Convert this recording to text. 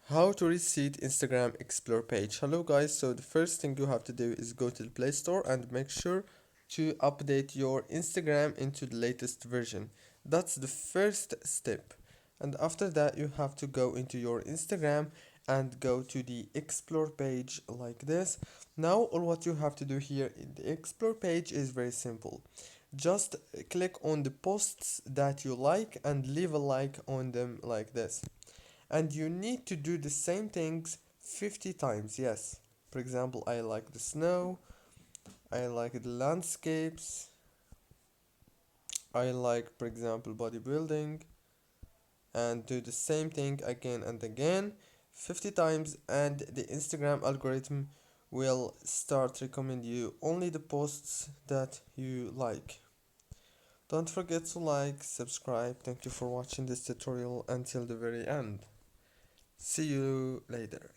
How to reset Instagram Explore page. Hello guys, so the first thing you have to do is go to the Play Store and make sure to update your Instagram into the latest version. That's the first step. And after that, you have to go into your Instagram and go to the Explore page like this. Now, all what you have to do here in the Explore page is very simple. Just click on the posts that you like and leave a like on them like this, and you need to do the same things 50 times. Yes, for example, I like the snow, I like the landscapes, I like, for example, bodybuilding, and do the same thing again and again 50 times, and the Instagram algorithm will start recommend you only the posts that you like. Don't forget to like, subscribe. Thank you for watching this tutorial until the very end. See you later.